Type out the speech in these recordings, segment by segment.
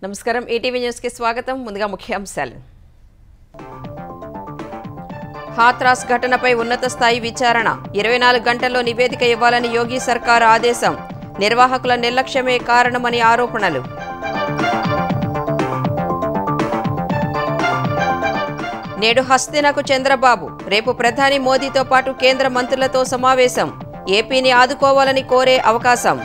నమస్కారం ETV news కి స్వాగతం ముందుగా ముఖ్యాంశాలు హాత్రాస్ ఘటనపై ఉన్నత స్థాయి విచారణ 24 గంటల్లో నివేదిక ఇవ్వాలని యోగి సర్కార్ ఆదేశం నిర్వాహకుల నిర్లక్ష్యమే కారణమని ఆరోపణలు నేడు హస్తినకు చంద్రబాబు రేపు ప్రధాని మోదీతో పాటు కేంద్ర మంత్రులతో సమావేశం ఏపీని ఆదుకోవాలని కోరే అవకాశం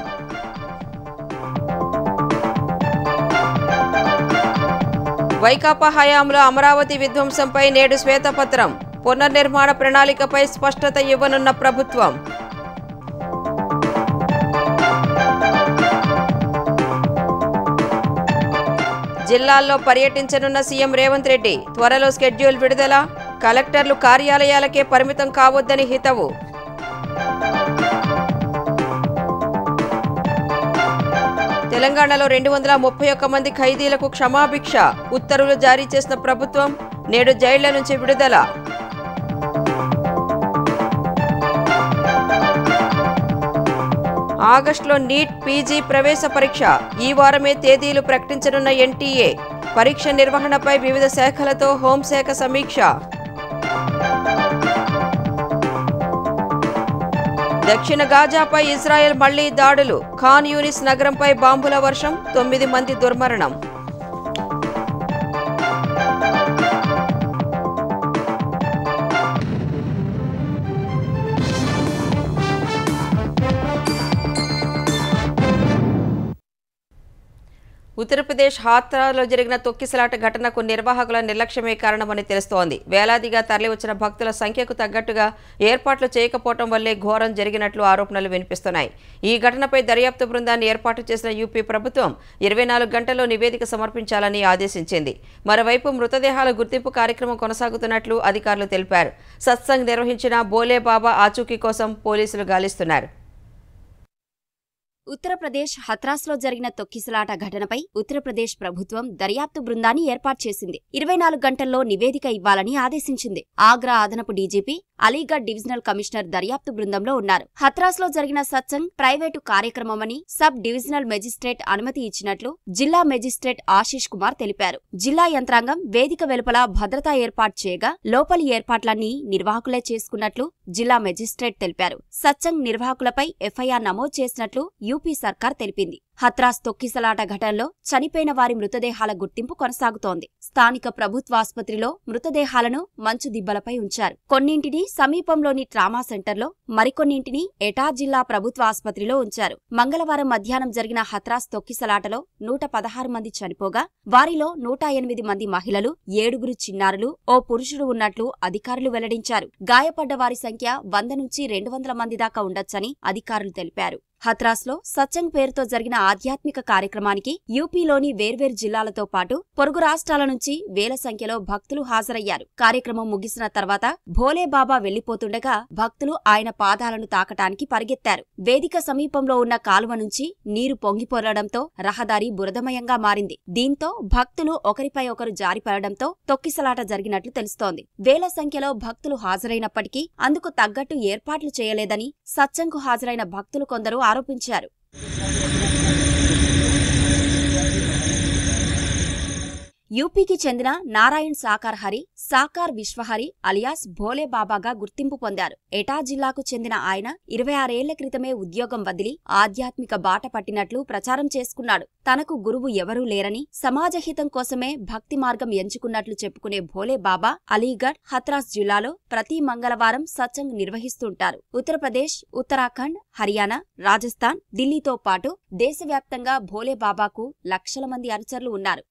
వైకాపా హయాంలో అమరావతి విధ్వంసంపై నేడు శ్వేతపత్రం పునర్నిర్మాణ ప్రణాళికపై స్పష్టత ఇవ్వనున్న ప్రభుత్వం జిల్లాల్లో పర్యటించనున్న సీఎం రేవంత్ రెడ్డి త్వరలో షెడ్యూల్ విడుదల కలెక్టర్లు కార్యాలయాలకే పరిమితం కావద్దని హితవు తెలంగాణలో 231 మంది ఖైదీలకు క్షమాభిక్ష ఉత్తర్వులు జారీ చేసిన ప్రభుత్వం నేడు జైళ్ల నుంచి విడుదల ఆగస్టులో నీట్ పీజీ ప్రవేశ పరీక్ష ఈ వారమే తేదీలు ప్రకటించనున్న ఎన్టీఏ పరీక్ష నిర్వహణపై వివిధ శాఖలతో హోంశాఖ సమీక్ష దక్షిణ గాజాపై ఇజ్రాయెల్ మళ్లీ దాడులు ఖాన్ యూనిస్ నగరంపై బాంబుల వర్షం 9 మంది దుర్మరణం ఉత్తరప్రదేశ్ హాత్రాలో జరిగిన తొక్కిసలాట ఘటనకు నిర్వాహకుల నిర్లక్ష్యమే కారణమని తెలుస్తోంది. వేలాదిగా తరలివచ్చిన భక్తుల సంఖ్యకు తగ్గట్టుగా ఏర్పాట్లు చేయకపోవడం వల్లే ఘోరం జరిగినట్లు ఆరోపణలు వినిపిస్తున్నాయి. ఈ ఘటనపై దర్యాప్తు బృందాన్ని ఏర్పాటు చేసిన యూపీ ప్రభుత్వం 24 గంటల్లో నివేదిక సమర్పించాలని ఆదేశించింది. మరోవైపు మృతదేహాల గుర్తింపు కార్యక్రమం కొనసాగుతున్నట్లు అధికారులు తెలిపారు. సత్సంగ్ నిర్వహించిన బోలే బాబా ఆచూకీ కోసం పోలీసులు గాలిస్తున్నారు. ఉత్తరప్రదేశ్ హత్రాస్లో జరిగిన తొక్కిసలాట ఘటనపై ఉత్తరప్రదేశ్ ప్రభుత్వం దర్యాప్తు బృందాన్ని ఏర్పాటు చేసింది. 24 గంటల్లో నివేదిక ఇవ్వాలని ఆదేశించింది. ఆగ్రా అదనపు డీజీపీ అలీగఢ్ డివిజనల్ కమిషనర్ దర్యాప్తు బృందంలో ఉన్నారు. హత్రాస్లో జరిగిన సత్సంగ్ ప్రైవేటు కార్యక్రమమని సబ్ డివిజనల్ మెజిస్ట్రేట్ అనుమతి ఇచ్చినట్లు జిల్లా మెజిస్ట్రేట్ ఆశీష్ కుమార్ తెలిపారు. జిల్లా యంత్రాంగం వేదిక వెలుపల భద్రతా ఏర్పాటు చేయగా లోపలి ఏర్పాట్లన్నీ నిర్వాహకులే చేసుకున్నట్లు జిల్లా మెజిస్ట్రేట్ తెలిపారు. సత్సంగ్ నిర్వాహకులపై ఎఫ్ఐఆర్ నమోదు చేసినట్లు యూపీ సర్కార్ తెలిపింది. హత్రాస్ తొక్కిసలాట ఘటనలో చనిపోయిన వారి మృతదేహాల గుర్తింపు కొనసాగుతోంది. స్థానిక ప్రభుత్వాసుపత్రిలో మృతదేహాలను మంచు దిబ్బలపై ఉంచారు. కొన్నింటిని సమీపంలోని ట్రామా సెంటర్లో, మరికొన్నింటిని ఎటా జిల్లా ప్రభుత్వ ఆసుపత్రిలో ఉంచారు. మంగళవారం మధ్యాహ్నం జరిగిన హత్రాస్ తొక్కిసలాటలో 116 మంది చనిపోగా వారిలో 108 మంది మహిళలు, 7 చిన్నారులు, ఓ పురుషుడు ఉన్నట్లు అధికారులు వెల్లడించారు. గాయపడ్డ వారి సంఖ్య 100 నుంచి 200 మంది దాకా ఉండొచ్చని అధికారులు తెలిపారు. హత్రాస్లో సత్సంగ్ పేరుతో జరిగిన ఆధ్యాత్మిక కార్యక్రమానికి యూపీలోని వేర్వేరు జిల్లాలతో పాటు పొరుగు రాష్ట్రాల నుంచి వేల సంఖ్యలో భక్తులు హాజరయ్యారు. కార్యక్రమం ముగిసిన తర్వాత భోలే బాబా వెళ్లిపోతుండగా భక్తులు ఆయన పాదాలను తాకటానికి పరిగెత్తారు. వేదిక సమీపంలో ఉన్న కాలువ నుంచి నీరు పొంగిపొరడంతో రహదారి బురదమయంగా మారింది. దీంతో భక్తులు ఒకరిపై ఒకరు జారిపడడంతో తొక్కిసలాట జరిగినట్లు తెలుస్తోంది. వేల సంఖ్యలో భక్తులు హాజరైనప్పటికీ అందుకు తగ్గట్టు ఏర్పాట్లు చేయలేదని సత్సంగ్కు హాజరైన భక్తులు కొందరు ఆరోపించారు. యూపీకి చెందిన నారాయణ్ సాకార్ హరి, సాకార్ విశ్వహరి అలియాస్ భోలే బాబాగా గుర్తింపు పొందారు. ఎటా జిల్లాకు చెందిన ఆయన 26 ఏళ్ల క్రితమే ఉద్యోగం వదిలి ఆధ్యాత్మిక బాట పట్టినట్లు ప్రచారం చేసుకున్నాడు. తనకు గురువు ఎవరూ లేరని, సమాజహితం కోసమే భక్తి మార్గం ఎంచుకున్నట్లు చెప్పుకునే భోలే బాబా అలీగఢ్, హత్రాస్ జిల్లాలో ప్రతి మంగళవారం సత్సంగ్ నిర్వహిస్తుంటారు. ఉత్తరప్రదేశ్, ఉత్తరాఖండ్, హర్యానా, రాజస్థాన్, ఢిల్లీతో పాటు దేశవ్యాప్తంగా భోలే బాబాకు లక్షల మంది అనుచరులు ఉన్నారు.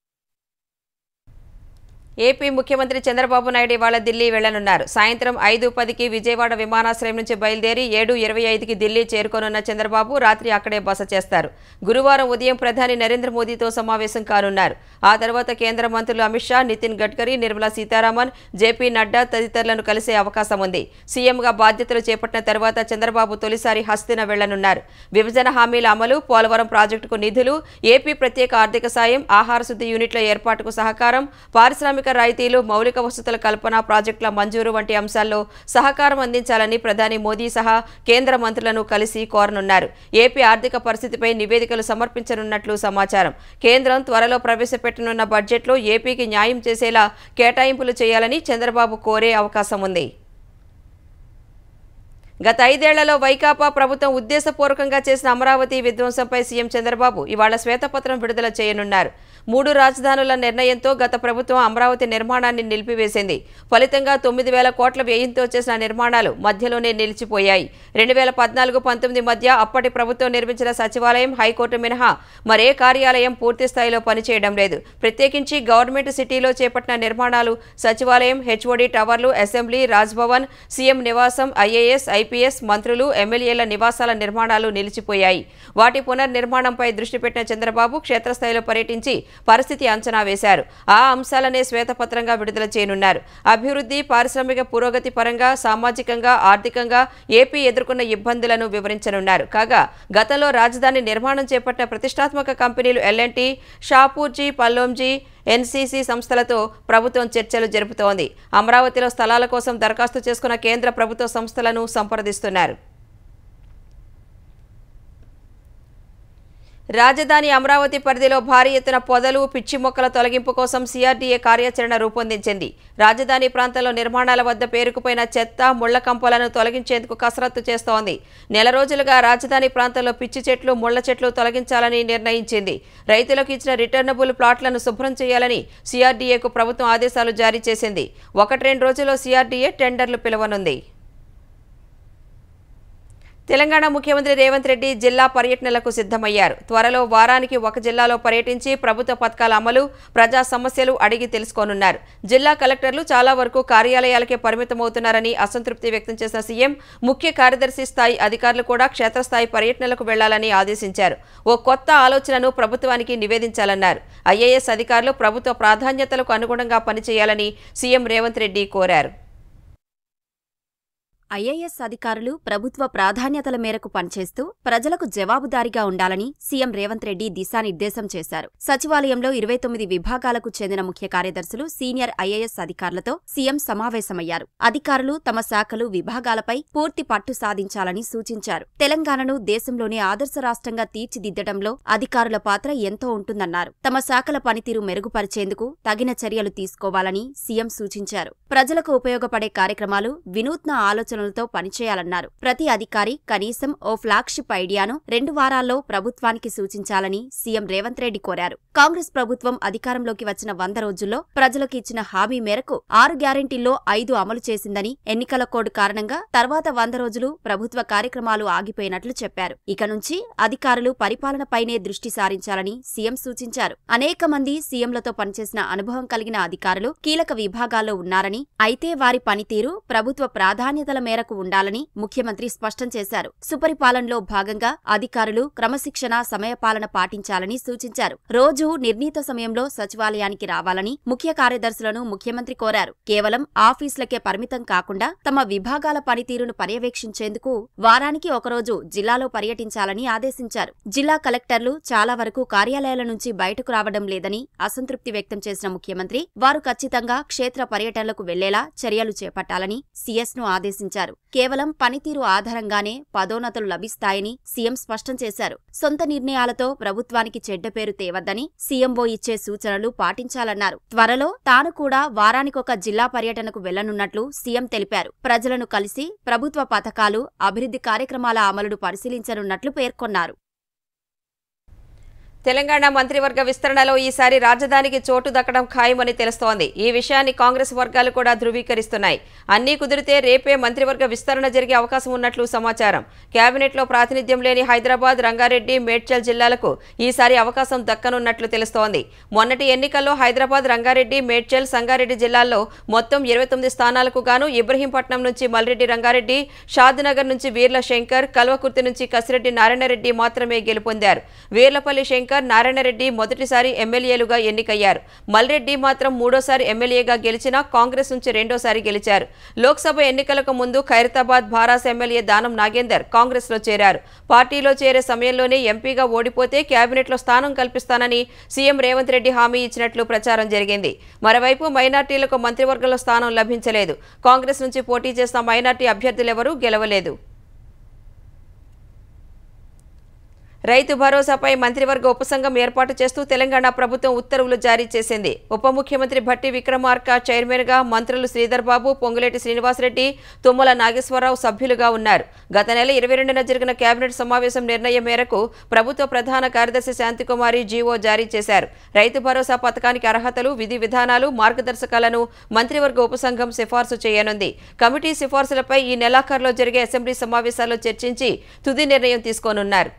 ఏపీ ముఖ్యమంత్రి చంద్రబాబు నాయుడు ఇవాళ ఢిల్లీ వెళ్లనున్నారు. సాయంత్రం 5:10కి విజయవాడ విమానాశ్రయం నుంచి బయలుదేరి 7:25కి ఢిల్లీ చేరుకోనున్న చంద్రబాబు రాత్రి అక్కడే బస చేస్తారు. గురువారం ఉదయం ప్రధాని నరేంద్ర మోదీతో సమావేశం కానున్నారు. ఆ తర్వాత కేంద్ర మంత్రులు అమిత్ షా, నితిన్ గడ్కరీ, నిర్మలా సీతారామన్, జేపీ నడ్డా తదితరులను కలిసే అవకాశం ఉంది. సీఎంగా బాధ్యతలు చేపట్టిన తర్వాత చంద్రబాబు తొలిసారి హస్తిన వెళ్లనున్నారు. విభజన హామీల అమలు, పోలవరం ప్రాజెక్టుకు నిధులు, ఏపీ ప్రత్యేక ఆర్థిక సాయం, ఆహార శుద్ధి యూనిట్ల ఏర్పాటుకు సహకారం, పారిశ్రామిక పన్నుసుంక రాయితీలు, మౌలిక వసతుల కల్పన, ప్రాజెక్టుల మంజూరు వంటి అంశాల్లో సహకారం అందించాలని ప్రధాని మోదీ సహా కేంద్ర మంత్రులను కలిసి కోరనున్నారు. ఏపీ ఆర్థిక పరిస్థితిపై నివేదికలు సమర్పించనున్నట్లు సమాచారం. కేంద్రం త్వరలో ప్రవేశపెట్టనున్న బడ్జెట్లో ఏపీకి న్యాయం చేసేలా కేటాయింపులు చేయాలని చంద్రబాబు కోరే అవకాశం ఉంది. గత 5 ఏళ్లలో వైకాపా ప్రభుత్వం ఉద్దేశపూర్వకంగా చేసిన అమరావతి విధ్వంసంపై సీఎం చంద్రబాబు ఇవాళ శ్వేతపత్రం విడుదల చేయనున్నారు. 3 రాజధానుల నిర్ణయంతో గత ప్రభుత్వం అమరావతి నిర్మాణాన్ని నిలిపివేసింది. ఫలితంగా 9,000 కోట్ల వ్యయంతో చేసిన నిర్మాణాలు మధ్యలోనే నిలిచిపోయాయి. 2014-19 మధ్య అప్పటి ప్రభుత్వం నిర్మించిన సచివాలయం, హైకోర్టు మినహా మరే కార్యాలయం పూర్తి స్థాయిలో పనిచేయడం లేదు. ప్రత్యేకించి గవర్నమెంట్ సిటీలో చేపట్టిన నిర్మాణాలు సచివాలయం, హెచ్ఓడి టవర్లు, అసెంబ్లీ, రాజ్భవన్, సీఎం నివాసం, ఐఏఎస్, ఐపీఎస్, మంత్రులు, ఎమ్మెల్యేల నివాసాల నిర్మాణాలు నిలిచిపోయాయి. వాటి పునర్నిర్మాణంపై దృష్టి పెట్టిన చంద్రబాబు క్షేత్రస్థాయిలో పర్యటించి పరిస్థితి అంచనా వేశారు. ఆ అంశాలనే శ్వేతపత్రంగా విడుదల చేయనున్నారు. అభివృద్ధి, పారిశ్రామిక పురోగతి పరంగా, సామాజికంగా, ఆర్థికంగా ఏపీ ఎదుర్కొన్న ఇబ్బందులను వివరించనున్నారు. కాగా గతంలో రాజధాని నిర్మాణం చేపట్టిన ప్రతిష్టాత్మక కంపెనీలు ఎల్ఎన్టీ, షాపూర్జీ, పల్లోంజీ, ఎన్సీసీ సంస్థలతో ప్రభుత్వం చర్చలు జరుపుతోంది. అమరావతిలో స్థలాల కోసం దరఖాస్తు చేసుకున్న కేంద్ర ప్రభుత్వ సంస్థలను సంప్రదిస్తున్నారు. రాజధాని అమరావతి పరిధిలో భారీ ఎత్తున పొదలు, పిచ్చి మొక్కల తొలగింపు కోసం సిఆర్డీఏ కార్యాచరణ రూపొందించింది. రాజధాని ప్రాంతంలో నిర్మాణాల వద్ద పేరుకుపోయిన చెత్త, ముళ్ల కంపలను తొలగించేందుకు కసరత్తు చేస్తోంది. నెల రోజులుగా రాజధాని ప్రాంతంలో పిచ్చి చెట్లు, ముళ్ల చెట్లు తొలగించాలని నిర్ణయించింది. రైతులకు ఇచ్చిన రిటర్నబుల్ ప్లాట్లను శుభ్రం చేయాలని సిఆర్డీఏకు ప్రభుత్వం ఆదేశాలు జారీ చేసింది. 1-2 రోజుల్లో సిఆర్డీఏ టెండర్లు పిలవనుంది. తెలంగాణ ముఖ్యమంత్రి రేవంత్ రెడ్డి జిల్లా పర్యటనలకు సిద్ధమయ్యారు. త్వరలో వారానికి ఒక జిల్లాలో పర్యటించి ప్రభుత్వ పథకాల అమలు, ప్రజా సమస్యలు అడిగి తెలుసుకోనున్నారు. జిల్లా కలెక్టర్లు చాలా వరకు కార్యాలయాలకే పరిమితమవుతున్నారని అసంతృప్తి వ్యక్తం చేసిన సీఎం ముఖ్య కార్యదర్శి స్థాయి అధికారులు కూడా క్షేత్రస్థాయి పర్యటనలకు వెళ్లాలని ఆదేశించారు. ఓ కొత్త ఆలోచనను ప్రభుత్వానికి నివేదించాలన్నారు. ఐఏఎస్ అధికారులు ప్రభుత్వ ప్రాధాన్యతలకు అనుగుణంగా పనిచేయాలని సీఎం రేవంత్ రెడ్డి కోరారు. ఐఏఎస్ అధికారులు ప్రభుత్వ ప్రాధాన్యతల మేరకు పనిచేస్తూ ప్రజలకు జవాబుదారీగా ఉండాలని సీఎం రేవంత్ రెడ్డి దిశానిర్దేశం చేశారు. సచివాలయంలో 29 విభాగాలకు చెందిన ముఖ్య కార్యదర్శులు, సీనియర్ ఐఏఎస్ అధికారులతో సీఎం సమావేశమయ్యారు. అధికారులు తమ శాఖలు, విభాగాలపై పూర్తి పట్టు సాధించాలని సూచించారు. తెలంగాణను దేశంలోనే ఆదర్శ రాష్ట్రంగా తీర్చిదిద్దడంలో అధికారుల పాత్ర ఎంతో ఉంటుందన్నారు. తమ శాఖల పనితీరు మెరుగుపరిచేందుకు తగిన చర్యలు తీసుకోవాలని సీఎం సూచించారు. ప్రజలకు ఉపయోగపడే కార్యక్రమాలు, వినూత్న ఆలోచనలతో పనిచేయాలన్నారు. ప్రతి అధికారి కనీసం ఓ ఫ్లాగ్షిప్ ఐడియాను 2 వారాల్లో ప్రభుత్వానికి సూచించాలని సీఎం రేవంత్ రెడ్డి కోరారు. కాంగ్రెస్ ప్రభుత్వం అధికారంలోకి వచ్చిన 100 రోజుల్లో ప్రజలకు ఇచ్చిన హామీ మేరకు 6 గ్యారెంటీల్లో 5 అమలు చేసిందని, ఎన్నికల కోడ్ కారణంగా తర్వాత 100 రోజులు ప్రభుత్వ కార్యక్రమాలు ఆగిపోయినట్లు చెప్పారు. ఇక నుంచి అధికారులు పరిపాలనపైనే దృష్టి సారించాలని సీఎం సూచించారు. అనేక మంది సీఎంలతో పనిచేసిన అనుభవం కలిగిన అధికారులు కీలక విభాగాల్లో ఉన్నారని, అయితే వారి పనితీరు ప్రభుత్వ ప్రాధాన్యతల మేరకు ఉండాలని ముఖ్యమంత్రి స్పష్టం చేశారు. సుపరిపాలనలో భాగంగా అధికారులు క్రమశిక్షణ, సమయపాలన పాటించాలని సూచించారు. రోజూ నిర్ణీత సమయంలో సచివాలయానికి రావాలని ముఖ్య కార్యదర్శులను ముఖ్యమంత్రి కోరారు. కేవలం ఆఫీసులకే పరిమితం కాకుండా తమ విభాగాల పనితీరును పర్యవేక్షించేందుకు వారానికి ఒకరోజు జిల్లాలో పర్యటించాలని ఆదేశించారు. జిల్లా కలెక్టర్లు చాలా వరకు కార్యాలయాల నుంచి బయటకు రావడం లేదని అసంతృప్తి వ్యక్తం చేసిన ముఖ్యమంత్రి వారు ఖచ్చితంగా క్షేత్ర పర్యటనలకు వెళ్లేలా చర్యలు చేపట్టాలని సీఎస్ను ఆదేశించారు. కేవలం పనితీరు ఆధారంగానే పదోన్నతులు లభిస్తాయని సీఎం స్పష్టం చేశారు. సొంత నిర్ణయాలతో ప్రభుత్వానికి చెడ్డ పేరు తేవద్దని సీఎంఓ ఇచ్చే సూచనలు పాటించాలన్నారు. త్వరలో తాను కూడా వారానికొక జిల్లా పర్యటనకు వెళ్లనున్నట్లు సీఎం తెలిపారు. ప్రజలను కలిసి ప్రభుత్వ పథకాలు, అభివృద్ధి కార్యక్రమాల అమలును పరిశీలించనున్నట్లు పేర్కొన్నారు. తెలంగాణ మంత్రివర్గ విస్తరణలో ఈసారి రాజధానికి చోటు దక్కడం ఖాయమని తెలుస్తోంది. ఈ విషయాన్ని కాంగ్రెస్ వర్గాలు కూడా ధృవీకరిస్తున్నాయి. అన్నీ కుదిరితే రేపే మంత్రివర్గ విస్తరణ జరిగే అవకాశం ఉన్నట్లు సమాచారం. కేబినెట్లో ప్రాతినిధ్యం లేని హైదరాబాద్, రంగారెడ్డి, మేడ్చల్ జిల్లాలకు ఈసారి అవకాశం దక్కనున్నట్లు తెలుస్తోంది. మొన్నటి ఎన్నికల్లో హైదరాబాద్, రంగారెడ్డి, మేడ్చల్, సంగారెడ్డి జిల్లాల్లో మొత్తం 29 స్థానాలకు గాను ఇబ్రహీంపట్నం నుంచి మల్రెడ్డి రంగారెడ్డి, షాద్నగర్ నుంచి వీర్ల శంకర్, కల్వకుర్తి నుంచి కసిరెడ్డి నారాయణరెడ్డి మాత్రమే గెలుపొందారు. వీర్లపల్లి శంకర్ ప్రభాకర్, నారాయణరెడ్డి మొదటిసారి ఎమ్మెల్యేలుగా ఎన్నికయ్యారు. మల్రెడ్డి మాత్రం మూడోసారి ఎమ్మెల్యేగా గెలిచినా కాంగ్రెస్ నుంచి రెండోసారి గెలిచారు. లోక్సభ ఎన్నికలకు ముందు ఖైరతాబాద్ భారాస ఎమ్మెల్యే దానం నాగేందర్ కాంగ్రెస్లో చేరారు. పార్టీలో చేరే సమయంలోనే ఎంపీగా ఓడిపోతే కేబినెట్లో స్థానం కల్పిస్తానని సీఎం రేవంత్ రెడ్డి హామీ ఇచ్చినట్లు ప్రచారం జరిగింది. మరోవైపు మైనార్టీలకు మంత్రివర్గంలో స్థానం లభించలేదు. కాంగ్రెస్ నుంచి పోటీ చేసిన మైనార్టీ అభ్యర్థులెవరూ గెలవలేదు. రైతు భరోసాపై మంత్రివర్గ ఉపసంఘం ఏర్పాటు చేస్తూ తెలంగాణ ప్రభుత్వం ఉత్తర్వులు జారీ చేసింది. ఉప ముఖ్యమంత్రి భట్టి విక్రమార్క చైర్మన్గా, మంత్రులు శ్రీధర్ బాబు, పొంగులేటి శ్రీనివాసరెడ్డి, తుమ్మల నాగేశ్వరరావు సభ్యులుగా ఉన్నారు. గత నెల 22న జరిగిన కేబినెట్ సమావేశం నిర్ణయం మేరకు ప్రభుత్వ ప్రధాన కార్యదర్శి శాంతికుమారి జీవో జారీ చేశారు. రైతు భరోసా పథకానికి అర్హతలు, విధి విధానాలు, మార్గదర్శకాలను మంత్రివర్గ ఉపసంఘం సిఫార్సు చేయనుంది. కమిటీ సిఫార్సులపై ఈ నెలాఖరులో జరిగే అసెంబ్లీ సమావేశాల్లో చర్చించి తుది నిర్ణయం తీసుకోనున్నారు.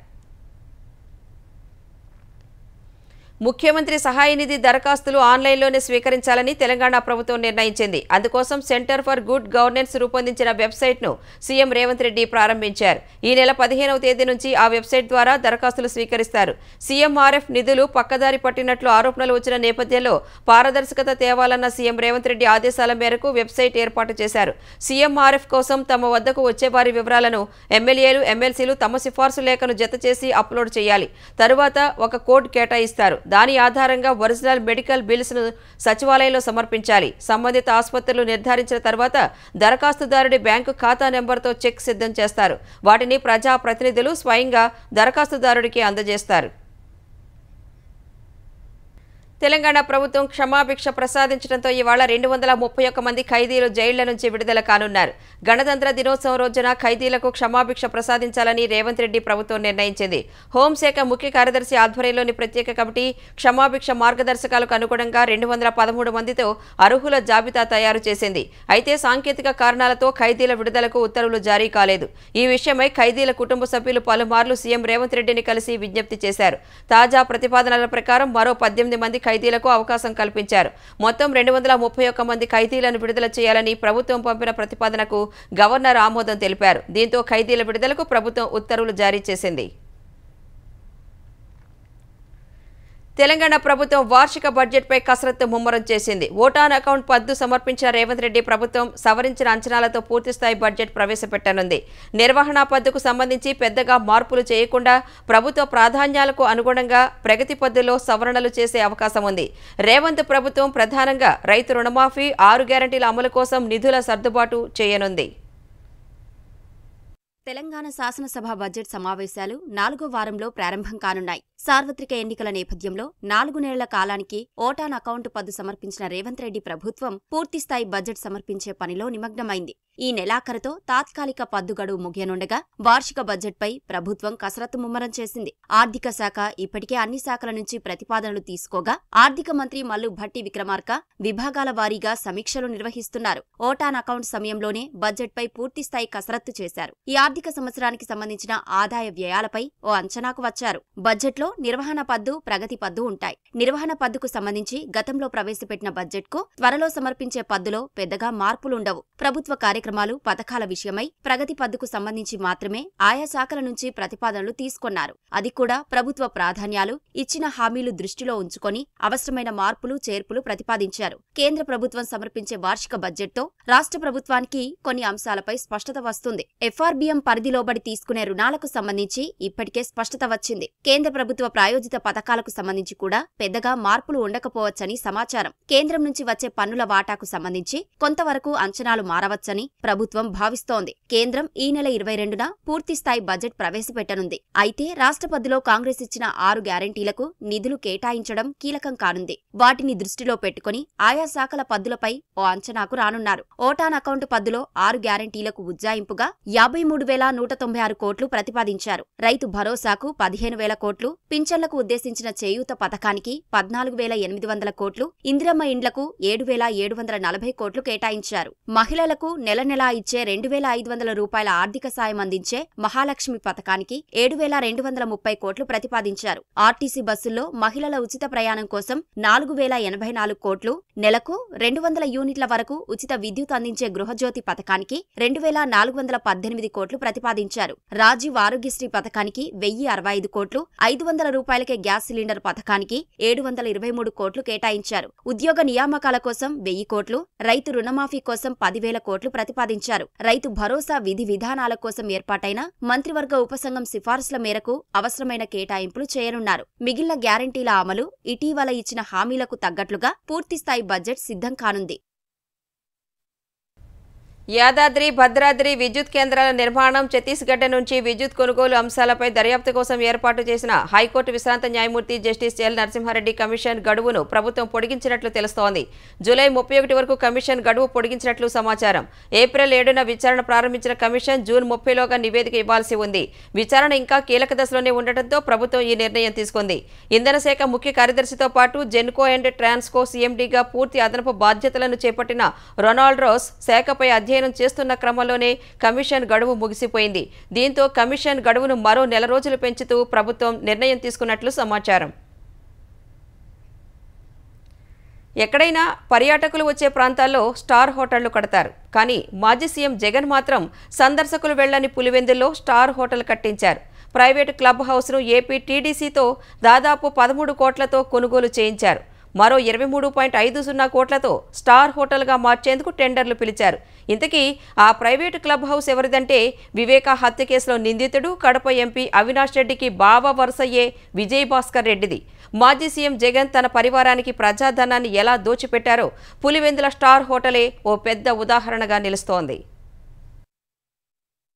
ముఖ్యమంత్రి సహాయ నిధి దరఖాస్తులు ఆన్లైన్లోనే స్వీకరించాలని తెలంగాణ ప్రభుత్వం నిర్ణయించింది. అందుకోసం సెంటర్ ఫర్ గుడ్ గవర్నెన్స్ రూపొందించిన వెబ్సైట్ను సీఎం రేవంత్ రెడ్డి ప్రారంభించారు. ఈ నెల 15వ తేదీ నుంచి ఆ వెబ్సైట్ ద్వారా దరఖాస్తులు స్వీకరిస్తారు. సీఎంఆర్ఎఫ్ నిధులు పక్కదారి పట్టినట్లు ఆరోపణలు వచ్చిన నేపథ్యంలో పారదర్శకత తేవాలన్న సీఎం రేవంత్ రెడ్డి ఆదేశాల మేరకు వెబ్సైట్ ఏర్పాటు చేశారు. సీఎంఆర్ఎఫ్ కోసం తమ వద్దకు వచ్చే వారి వివరాలను ఎమ్మెల్యేలు, ఎమ్మెల్సీలు తమ సిఫార్సు లేఖను జతచేసి అప్లోడ్ చేయాలి. తరువాత ఒక కోడ్ కేటాయిస్తారు. దాని ఆధారంగా ఒరిజినల్ మెడికల్ బిల్స్ను సచివాలయంలో సమర్పించాలి. సంబంధిత ఆసుపత్రులు నిర్ధారించిన తర్వాత దరఖాస్తుదారుడి బ్యాంకు ఖాతా నెంబర్తో చెక్ సిద్ధం చేస్తారు. వాటిని ప్రజా ప్రతినిధులు స్వయంగా దరఖాస్తుదారుడికి అందజేస్తారు. తెలంగాణ ప్రభుత్వం క్షమాభిక్ష ప్రసాదించడంతో ఇవాళ 231 మంది ఖైదీలు జైళ్ల నుంచి విడుదల కానున్నారు. గణతంత్ర దినోత్సవం రోజున ఖైదీలకు క్షమాభిక్ష ప్రసాదించాలని రేవంత్ రెడ్డి ప్రభుత్వం నిర్ణయించింది. హోంశాఖ ముఖ్య కార్యదర్శి ఆధ్వర్యంలోని ప్రత్యేక కమిటీ క్షమాభిక్ష మార్గదర్శకాలకు అనుగుణంగా 213 మందితో అర్హుల జాబితా తయారు చేసింది. అయితే సాంకేతిక కారణాలతో ఖైదీల విడుదలకు ఉత్తర్వులు జారీ కాలేదు. ఈ విషయమై ఖైదీల కుటుంబ సభ్యులు పలుమార్లు సీఎం రేవంత్ రెడ్డిని కలిసి విజ్ఞప్తి చేశారు. తాజా ప్రతిపాదనల ప్రకారం మరో 18 మంది ఖైదీలకు అవకాశం కల్పించారు. మొత్తం 231 మంది ఖైదీలను విడుదల చేయాలని ప్రభుత్వం పంపిన ప్రతిపాదనకు గవర్నర్ ఆమోదం తెలిపారు. దీంతో ఖైదీల విడుదలకు ప్రభుత్వం ఉత్తర్వులు జారీ చేసింది. తెలంగాణ ప్రభుత్వం వార్షిక బడ్జెట్పై కసరత్తు ముమ్మరం చేసింది. ఓటాన్ అకౌంట్ పద్దు సమర్పించిన రేవంత్ రెడ్డి ప్రభుత్వం సవరించిన అంచనాలతో పూర్తిస్థాయి బడ్జెట్ ప్రవేశపెట్టనుంది. నిర్వహణ పద్దుకు సంబంధించి పెద్దగా మార్పులు చేయకుండా ప్రభుత్వ ప్రాధాన్యాలకు అనుగుణంగా ప్రగతి పద్దులో సవరణలు చేసే అవకాశం ఉంది. రేవంత్ ప్రభుత్వం ప్రధానంగా రైతు రుణమాఫీ, 6 గ్యారంటీల అమలు కోసం నిధుల సర్దుబాటు చేయనుంది. తెలంగాణ శాసనసభ బడ్జెట్ సమావేశాలు 4వ వారంలో ప్రారంభం కానున్నాయి. సార్వత్రిక ఎన్నికల నేపథ్యంలో 4 నెలల కాలానికి ఓటాన్ అకౌంటు పద్దు సమర్పించిన రేవంత్ రెడ్డి ప్రభుత్వం పూర్తిస్థాయి బడ్జెట్ సమర్పించే పనిలో నిమగ్నమైంది. ఈ నెలాఖరుతో తాత్కాలిక పద్దు గడువు ముగియనుండగా వార్షిక బడ్జెట్పై ప్రభుత్వం కసరత్తు ముమ్మరం చేసింది. ఆర్థిక శాఖ ఇప్పటికే అన్ని శాఖల నుంచి ప్రతిపాదనలు తీసుకోగా ఆర్థిక మంత్రి మల్లు భట్టి విక్రమార్క విభాగాల వారీగా సమీక్షలు నిర్వహిస్తున్నారు. ఓటాన్ అకౌంట్ సమయంలోనే బడ్జెట్పై పూర్తిస్థాయి కసరత్తు చేశారు. ఈ ఆర్థిక సంవత్సరానికి సంబంధించిన ఆదాయ వ్యయాలపై ఓ అంచనాకు వచ్చారు. బడ్జెట్లో నిర్వహణ పద్దు, ప్రగతి పద్దు ఉంటాయి. నిర్వహణ పద్దుకు సంబంధించి గతంలో ప్రవేశపెట్టిన బడ్జెట్కు త్వరలో సమర్పించే పద్దులో పెద్దగా మార్పులుండవు. ప్రభుత్వ కార్యక్రమాలు, పథకాల విషయమై ప్రగతి పద్దుకు సంబంధించి మాత్రమే ఆయా శాఖల నుంచి ప్రతిపాదనలు తీసుకొన్నారు. అది కూడా ప్రభుత్వ ప్రాధాన్యాలు, ఇచ్చిన హామీలు దృష్టిలో ఉంచుకొని అవసరమైన మార్పులు, చేర్పులు ప్రతిపాదించారు. కేంద్ర ప్రభుత్వం సమర్పించే వార్షిక బడ్జెట్తో రాష్ట్ర ప్రభుత్వానికి కొన్ని అంశాలపై స్పష్టత వస్తుంది. ఎఫ్ఆర్బీఎం పరిధిలోబడి తీసుకునే రుణాలకు సంబంధించి ఇప్పటికే స్పష్టత వచ్చింది. కేంద్ర ప్రభుత్వ ప్రాయోజిత పథకాలకు సంబంధించి కూడా పెద్దగా మార్పులు ఉండకపోవచ్చని సమాచారం. కేంద్రం నుంచి వచ్చే పన్నుల వాటాకు సంబంధించి కొంతవరకు అంచనాలు మారవచ్చని ప్రభుత్వం భావిస్తోంది. కేంద్రం ఈ నెల 22న పూర్తిస్థాయి బడ్జెట్ ప్రవేశపెట్టనుంది. అయితే రాష్ట్ర పద్దులో కాంగ్రెస్ ఇచ్చిన 6 గ్యారంటీలకు నిధులు కేటాయించడం కీలకం కానుంది. వాటిని దృష్టిలో పెట్టుకుని ఆయా శాఖల పద్దులపై ఓ అంచనాకు రానున్నారు. ఓటాన్ అకౌంట్ పద్దులో 6 గ్యారంటీలకు ఉజ్జాయింపుగా 53,196 కోట్లు ప్రతిపాదించారు. రైతు భరోసాకు 15,000 కోట్లు, పింఛన్లకు ఉద్దేశించిన చేయూత పథకానికి పథకానికి 14,800 కోట్లు, ఇందిరమ్మ ఇండ్లకు 7,740 కోట్లు కేటాయించారు. మహిళలకు నెల నెలా ఇచ్చే 2,500 రూపాయల ఆర్థిక సాయం అందించే మహాలక్ష్మి పథకానికి 7,230 కోట్లు ప్రతిపాదించారు. ఆర్టీసీ బస్సుల్లో మహిళల ఉచిత ప్రయాణం కోసం 4,084 కోట్లు, నెలకు 200 యూనిట్ల వరకు ఉచిత విద్యుత్ అందించే గృహజ్యోతి పథకానికి 2,418 కోట్లు ప్రతిపాదించారు. రాజీవ్ ఆరోగ్యశ్రీ పథకానికి 1,065 కోట్లు, 500 రూపాయలకే గ్యాస్ సిలిండర్ పథకానికి 723 కోట్లు కేటాయించారు. ఉద్యోగ నియామకాల కోసం 1000 కోట్లు, రైతు రుణమాఫీ కోసం 10,000 కోట్లు ప్రతిపాదించారు. రైతు భరోసా విధి విధానాల కోసం ఏర్పాటైన మంత్రివర్గ ఉపసంఘం సిఫార్సుల మేరకు అవసరమైన కేటాయింపులు చేయనున్నారు. మిగిలిన గ్యారంటీల అమలు, ఇటీవల ఇచ్చిన హామీలకు తగ్గట్లుగా పూర్తిస్థాయి బడ్జెట్ సిద్ధం కానుంది. యాదాద్రి భద్రాద్రి విద్యుత్ కేంద్రాల నిర్మాణం, ఛత్తీస్గఢ్ నుంచి విద్యుత్ కొనుగోలు అంశాలపై దర్యాప్తు కోసం ఏర్పాటు చేసిన హైకోర్టు విశ్రాంత న్యాయమూర్తి జస్టిస్ ఎల్ నరసింహారెడ్డి కమిషన్ గడువును ప్రభుత్వం పొడిగించినట్లు తెలుస్తోంది. జూలై 31 వరకు కమిషన్ గడువు పొడిగించినట్లు సమాచారం. ఏప్రిల్ 7న విచారణ ప్రారంభించిన కమిషన్ జూన్ 30లోగా నివేదిక ఇవ్వాల్సి ఉంది. విచారణ ఇంకా కీలక దశలోనే ఉండటంతో ప్రభుత్వం ఈ నిర్ణయం తీసుకుంది. ఇంధన శాఖ ముఖ్య కార్యదర్శితో పాటు జెన్కో అండ్ ట్రాన్స్కో సీఎండీగా పూర్తి అదనపు బాధ్యతలను చేపట్టిన రొనాల్డ్ రోస్ శాఖపై అధ్యయనం చేస్తున్న క్రమంలోనే కమిషన్ గడువు ముగిసిపోయింది. దీంతో కమిషన్ గడువును మరో నెల రోజులు పెంచుతూ ప్రభుత్వం నిర్ణయం తీసుకున్నట్లు సమాచారం. ఎక్కడైనా పర్యాటకులు వచ్చే ప్రాంతాల్లో స్టార్ హోటళ్లు కడతారు. కానీ మాజీ సీఎం జగన్ మాత్రం సందర్శకులు వెళ్లని పులివెందుల్లో స్టార్ హోటల్ కట్టించారు. ప్రైవేటు క్లబ్ హౌస్ను ఏపీ టీడీసీతో దాదాపు 13 కోట్లతో కొనుగోలు చేయించారు. మరో 23.50 కోట్లతో స్టార్ హోటల్గా మార్చేందుకు టెండర్లు పిలిచారు. ఇంతకీ ఆ ప్రైవేటు క్లబ్ హౌస్ ఎవరిదంటే వివేకా హత్య కేసులో నిందితుడు కడప ఎంపీ అవినాష్ రెడ్డికి బావ వరుసయ్యే విజయభాస్కర్ రెడ్డిది. మాజీ సీఎం జగన్ తన పరివారానికి ప్రజాధనాన్ని ఎలా దోచిపెట్టారో పులివెందుల స్టార్ హోటలే ఓ పెద్ద ఉదాహరణగా నిలుస్తోంది.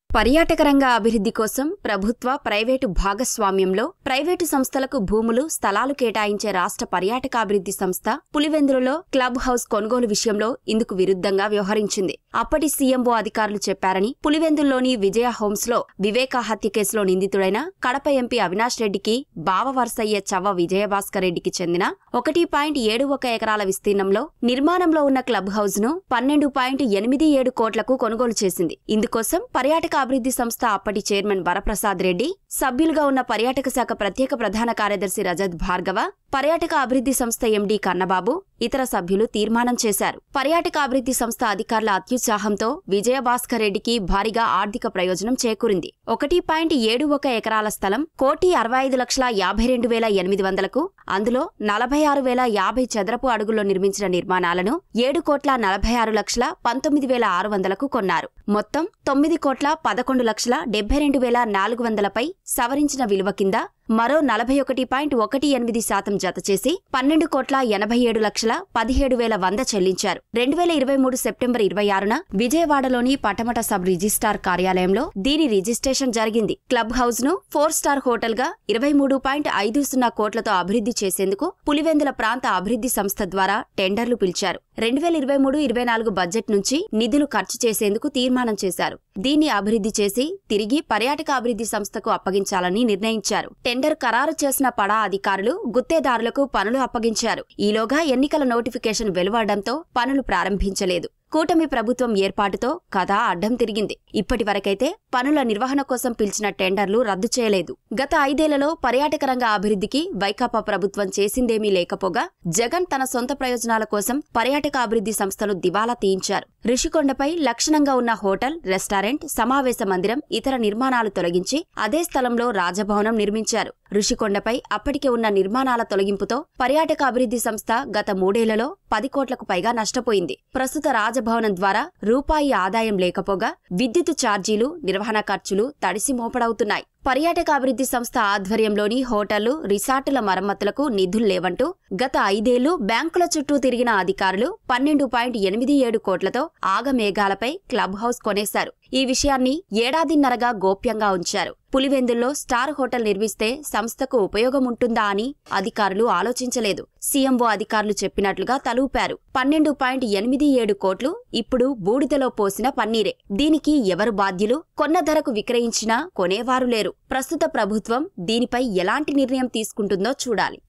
పర్యాటక రంగ అభివృద్ధి కోసం ప్రభుత్వ, ప్రైవేటు భాగస్వామ్యంలో ప్రైవేటు సంస్థలకు భూములు, స్థలాలు కేటాయించే రాష్ట్ర పర్యాటకాభివృద్ధి సంస్థ పులివెందులలో క్లబ్ హౌస్ కొనుగోలు విషయంలో ఇందుకు విరుద్ధంగా వ్యవహరించింది. అప్పటి సీఎంఓ అధికారులు చెప్పారని పులివెందుల్లోని విజయ హోమ్స్ లో వివేకా హత్య కేసులో నిందితుడైన కడప ఎంపీ అవినాష్ రెడ్డికి బావ వరుసయ్యే చవ్వ విజయభాస్కర్ రెడ్డికి చెందిన 1.71 ఎకరాల విస్తీర్ణంలో నిర్మాణంలో ఉన్న క్లబ్ హౌస్ ను 12.87 కోట్లకు కొనుగోలు చేసింది. ఇందుకోసం పర్యాటక అభివృద్ధి సంస్థ అప్పటి చైర్మన్ వరప్రసాద్ రెడ్డి, సభ్యులుగా ఉన్న పర్యాటక శాఖ ప్రత్యేక ప్రధాన కార్యదర్శి రజత్ భార్గవ, పర్యాటక అభివృద్ధి సంస్థ ఎండీ కన్నబాబు, ఇతర సభ్యులు తీర్మానం చేశారు. పర్యాటక అభివృద్ధి సంస్థ అధికారుల అత్యుత్సాహంతో విజయభాస్కర్ రెడ్డికి భారీగా ఆర్థిక ప్రయోజనం చేకూరింది. 1.71 ఎకరాల స్థలం 1,65,52,800కు, అందులో 46,050 చదరపు అడుగుల్లో నిర్మించిన నిర్మాణాలను 7,46,19,600కు కొన్నారు. మొత్తం 9,11,72,400పై సవరించిన విలువ కింద మరో 41.18% జతచేసి 12,87,17,100 చెల్లించారు. 2023 సెప్టెంబర్ 26న విజయవాడలోని పటమట సబ్ రిజిస్ట్రార్ కార్యాలయంలో దీని రిజిస్ట్రేషన్ జరిగింది. క్లబ్ హౌస్ ను 4 స్టార్ హోటల్ గా 23.50 కోట్లతో అభివృద్ధి చేసేందుకు పులివెందుల ప్రాంత అభివృద్ధి సంస్థ ద్వారా టెండర్లు పిలిచారు. 2023-24 బడ్జెట్ నుంచి నిధులు ఖర్చు చేసేందుకు తీర్మానం చేశారు. దీన్ని అభివృద్ధి చేసి తిరిగి పర్యాటక అభివృద్ధి సంస్థకు అప్పగించాలని నిర్ణయించారు. టెండర్ ఖరారు చేసిన పడా అధికారులు గుత్తేదారులకు పనులు అప్పగించారు. ఈలోగా ఎన్నికల నోటిఫికేషన్ వెలువడడంతో పనులు ప్రారంభించలేదు. కూటమి ప్రభుత్వం ఏర్పాటుతో కథ అడ్డం తిరిగింది. ఇప్పటివరకైతే పనుల నిర్వహణ కోసం పిలిచిన టెండర్లు రద్దు చేయలేదు. గత 5 ఏళ్లలో పర్యాటక రంగ అభివృద్ధికి వైకాపా ప్రభుత్వం చేసిందేమీ లేకపోగా జగన్ తన సొంత ప్రయోజనాల కోసం పర్యాటక అభివృద్ధి సంస్థను దివాలా తీయించారు. రిషికొండపై లక్షణంగా ఉన్న హోటల్, రెస్టారెంట్, సమావేశ మందిరం, ఇతర నిర్మాణాలు తొలగించి అదే స్థలంలో రాజభవనం నిర్మించారు. రిషికొండపై అప్పటికే ఉన్న నిర్మాణాల తొలగింపుతో పర్యాటక అభివృద్ధి సంస్థ గత 3 ఏళ్లలో 10 కోట్లకు పైగా నష్టపోయింది. ప్రస్తుత రాజభవనం ద్వారా రూపాయి ఆదాయం లేకపోగా విద్యుత్ ఛార్జీలు, నిర్వహణ ఖర్చులు తడిసి మోపడవుతున్నాయి. పర్యాటక అభివృద్ధి సంస్థ ఆధ్వర్యంలోని హోటళ్లు, రిసార్టుల మరమ్మతులకు నిధులు లేవంటూ గత 5 ఏళ్లు బ్యాంకుల చుట్టూ తిరిగిన అధికారులు 12.87 కోట్లతో ఆగమేఘాలపై క్లబ్ హౌస్ కొనేశారు. ఈ విషయాన్ని ఏడాదిన్నరగా గోప్యంగా ఉంచారు. పులివెందుల్లో స్టార్ హోటల్ నిర్మిస్తే సంస్థకు ఉపయోగముంటుందా అని అధికారులు ఆలోచించలేదు. సీఎంఓ అధికారులు చెప్పినట్లుగా తలూపారు. 12.87 కోట్లు ఇప్పుడు బూడిదలో పోసిన పన్నీరే. దీనికి ఎవరు బాధ్యులు? కొన్న ధరకు విక్రయించినా కొనేవారు లేరు. ప్రస్తుత ప్రభుత్వం దీనిపై ఎలాంటి నిర్ణయం తీసుకుంటుందో చూడాలి.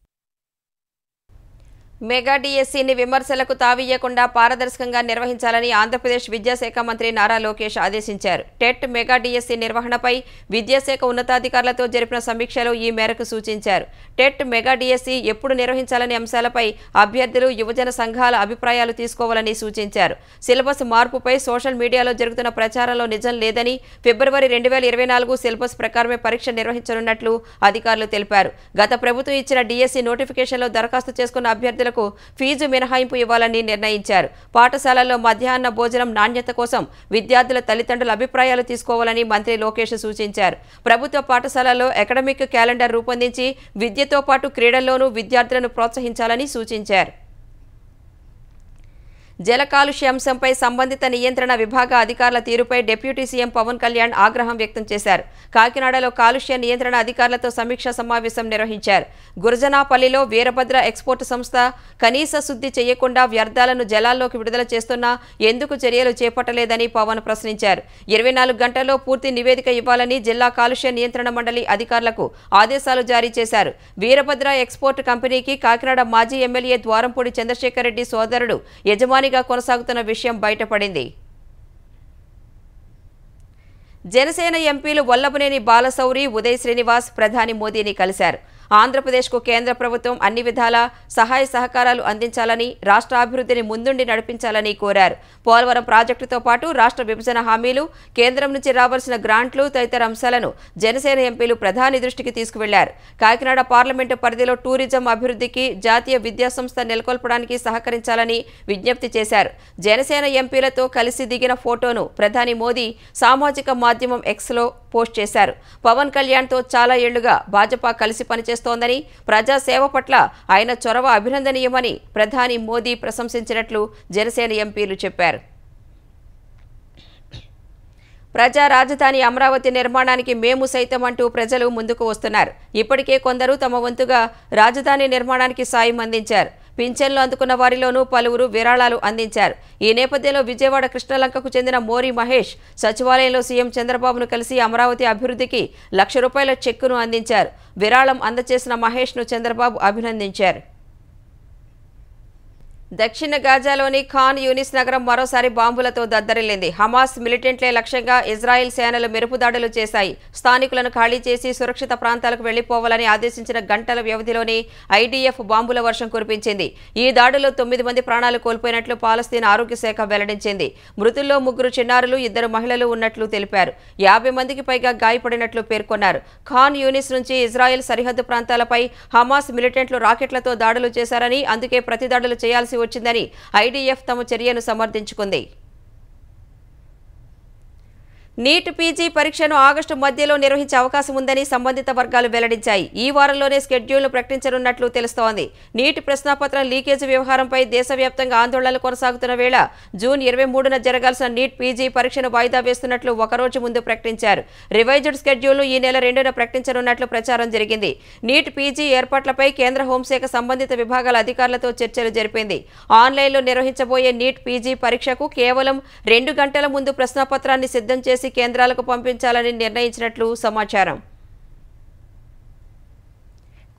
మెగా డిఎస్సిని విమర్శలకు తావియ్యకుండా పారదర్శకంగా నిర్వహించాలని ఆంధ్రప్రదేశ్ విద్యాశాఖ మంత్రి నారా లోకేష్ ఆదేశించారు. టెట్ మెగా డిఎస్సి నిర్వహణపై విద్యాశాఖ ఉన్నతాధికారులతో జరిపిన సమీక్షలో ఈ మేరకు సూచించారు. టెట్ మెగా డిఎస్సి ఎప్పుడు నిర్వహించాలనే అంశాలపై అభ్యర్థులు, యువజన సంఘాల అభిప్రాయాలు తీసుకోవాలని సూచించారు. సిలబస్ మార్పుపై సోషల్ మీడియాలో జరుగుతున్న ప్రచారంలో నిజం లేదని, ఫిబ్రవరి 2024 సిలబస్ ప్రకారమే పరీక్ష నిర్వహించనున్నట్లు అధికారులు తెలిపారు. గత ప్రభుత్వం ఇచ్చిన డిఎస్సి నోటిఫికేషన్లో దరఖాస్తు చేసుకున్న అభ్యర్థులకు ఫీజు మినహాయింపు ఇవ్వాలని నిర్ణయించారు. పాఠశాలల్లో మధ్యాహ్న భోజనం నాణ్యత కోసం విద్యార్థుల తల్లిదండ్రుల అభిప్రాయాలు తీసుకోవాలని మంత్రి లోకేష్ సూచించారు. ప్రభుత్వ పాఠశాలల్లో అకాడమిక్ క్యాలెండర్ రూపొందించి విద్యతో పాటు క్రీడల్లోనూ విద్యార్థులను ప్రోత్సహించాలని సూచించారు. జల కాలుష్య అంశంపై సంబంధిత నియంత్రణ విభాగ అధికారుల తీరుపై డిప్యూటీ సీఎం పవన్ కళ్యాణ్ ఆగ్రహం వ్యక్తం చేశారు. కాకినాడలో కాలుష్య నియంత్రణ అధికారులతో సమీక్షా సమావేశం నిర్వహించారు. గురజనాపల్లిలో వీరభద్ర ఎక్స్పోర్ట్ సంస్థ కనీస శుద్ధి చేయకుండా వ్యర్థాలను జలాల్లోకి విడుదల చేస్తున్నా ఎందుకు చర్యలు చేపట్టలేదని పవన్ ప్రశ్నించారు. 24 గంటల్లో పూర్తి నివేదిక ఇవ్వాలని జిల్లా కాలుష్య నియంత్రణ మండలి అధికారులకు ఆదేశాలు జారీ చేశారు. వీరభద్ర ఎక్స్పోర్ట్ కంపెనీకి కాకినాడ మాజీ ఎమ్మెల్యే ద్వారంపూడి చంద్రశేఖర్ రెడ్డి సోదరుడు యజమాని కొనసాగుతున్న విషయం బయటపడింది. జనసేన ఎంపీలు వల్లభనేని బాలశౌరి, ఉదయ్ శ్రీనివాస్ ప్రధాని మోదీని కలిశారు. ఆంధ్రప్రదేశ్కు కేంద్ర ప్రభుత్వం అన్ని విధాల సహాయ సహకారాలు అందించాలని, రాష్ట్ర అభివృద్ధిని ముందుండి నడిపించాలని కోరారు. పోలవరం ప్రాజెక్టుతో పాటు రాష్ట్ర విభజన హామీలు, కేంద్రం నుంచి రావాల్సిన గ్రాంట్లు తదితర అంశాలను జనసేన ఎంపీలు ప్రధాని దృష్టికి తీసుకువెళ్లారు. కాకినాడ పార్లమెంటు పరిధిలో టూరిజం అభివృద్ధికి, జాతీయ విద్యాసంస్థ నెలకొల్పడానికి సహకరించాలని విజ్ఞప్తి చేశారు. జనసేన ఎంపీలతో కలిసి దిగిన ఫోటోను ప్రధాని మోదీ సామాజిక మాధ్యమం ఎక్స్లో పోస్ట్ చేశారు. పవన్ కళ్యాణ్తో చాలా ఏళ్లుగా భాజపా కలిసి పనిచేస్తోందని, ప్రజాసేవ పట్ల ఆయన చొరవ అభినందనీయమని ప్రధాని మోదీ ప్రశంసించినట్లు జనసేన ఎంపీలు చెప్పారు. ప్రజా రాజధాని అమరావతి నిర్మాణానికి మేము సైతం అంటూ ప్రజలు ముందుకు వస్తున్నారు. ఇప్పటికే కొందరు తమ వంతుగా రాజధాని నిర్మాణానికి సాయం అందించారు. పింఛన్లు అందుకున్న వారిలోనూ పలువురు విరాళాలు అందించారు. ఈ నేపథ్యంలో విజయవాడ కృష్ణలంకకు చెందిన మోరి మహేష్ సచివాలయంలో సీఎం చంద్రబాబును కలిసి అమరావతి అభివృద్ధికి ₹1,00,000 చెక్కును అందించారు. విరాళం అందజేసిన మహేష్ను చంద్రబాబు అభినందించారు. దక్షిణ గాజాలోని ఖాన్ యూనిస్ నగరం మరోసారి బాంబులతో దద్దరిల్లింది. హమాస్ మిలిటెంట్లే లక్ష్యంగా ఇజ్రాయెల్ సేనలు మెరుపుదాడులు చేశాయి. స్థానికులను ఖాళీ చేసి సురక్షిత ప్రాంతాలకు వెళ్లిపోవాలని ఆదేశించిన గంటల వ్యవధిలోనే ఐడీఎఫ్ బాంబుల వర్షం కురిపించింది. ఈ దాడులో 9 మంది ప్రాణాలు కోల్పోయినట్లు పాలస్తీన్ ఆరోగ్య శాఖ వెల్లడించింది. మృతుల్లో 3 చిన్నారులు, 2 మహిళలు ఉన్నట్లు తెలిపారు. 50 మందికి పైగా గాయపడినట్లు పేర్కొన్నారు. ఖాన్ యూనిస్ నుంచి ఇజ్రాయెల్ సరిహద్దు ప్రాంతాలపై హమాస్ మిలిటెంట్లు రాకెట్లతో దాడులు చేశారని, అందుకే ప్రతి దాడులు చేయాల్సి వచ్చిందని ఐడీఎఫ్ తమ చర్యను సమర్థించుకుంది. నీట్ పీజీ పరీక్షను ఆగస్టు మధ్యలో నిర్వహించే అవకాశం ఉందని సంబంధిత వర్గాలు వెల్లడించాయి. ఈ వారంలోనే షెడ్యూల్ను ప్రకటించనున్నట్లు తెలుస్తోంది. నీట్ ప్రశ్నాపత్రం లీకేజీ వ్యవహారంపై దేశవ్యాప్తంగా ఆందోళనలు కొనసాగుతున్న వేళ జూన్ 23న జరగాల్సిన నీట్ పీజీ పరీక్షను వాయిదా వేస్తున్నట్లు ఒకరోజు ముందు ప్రకటించారు. రివైజ్డ్ షెడ్యూల్ను ఈ నెల 2న ప్రకటించనున్నట్లు ప్రచారం జరిగింది. నీట్ పీజీ ఏర్పాట్లపై కేంద్ర హోంశాఖ సంబంధిత విభాగాల అధికారులతో చర్చలు జరిపింది. ఆన్లైన్లో నిర్వహించబోయే నీట్ పీజీ పరీక్షకు కేవలం 2 గంటల ముందు ప్రశ్నాపత్రాన్ని సిద్ధం చేసి కేంద్రాలకు పంపించాలని నిర్ణయించినట్లు సమాచారం.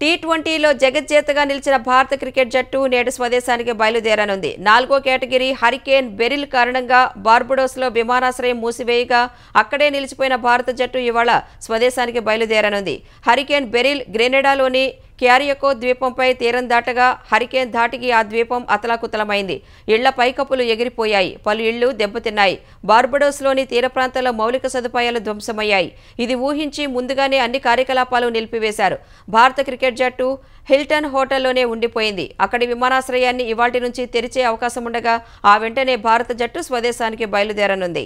టీ20లో జగజ్జేతగా నిలిచిన భారత క్రికెట్ జట్టు నేడు స్వదేశానికి బయలుదేరనుంది. 4వ కేటగిరీ హరికేన్ బెరిల్ కారణంగా బార్బడోస్లో విమానాశ్రయం మూసివేయగా అక్కడే నిలిచిపోయిన భారత జట్టు ఇవాళ స్వదేశానికి బయలుదేరనుంది. హరికేన్ బెరిల్ గ్రెనెడాలోని క్యారియకో ద్వీపంపై తీరం దాటగా హరికేన్ ధాటికి ఆ ద్వీపం అతలాకుతలమైంది. ఇళ్ల పైకప్పులు ఎగిరిపోయాయి, పలు ఇళ్లు దెబ్బతిన్నాయి. బార్బడోస్లోని తీర ప్రాంతాల్లో మౌలిక సదుపాయాలు ధ్వంసమయ్యాయి. ఇది ఊహించి ముందుగానే అన్ని కార్యకలాపాలు నిలిపివేశారు. భారత క్రికెట్ జట్టు హిల్టన్ హోటల్లోనే ఉండిపోయింది. అక్కడి విమానాశ్రయాన్ని ఇవాల్టి నుంచి తెరిచే అవకాశం ఉండగా ఆ వెంటనే భారత జట్టు స్వదేశానికి బయలుదేరనుంది.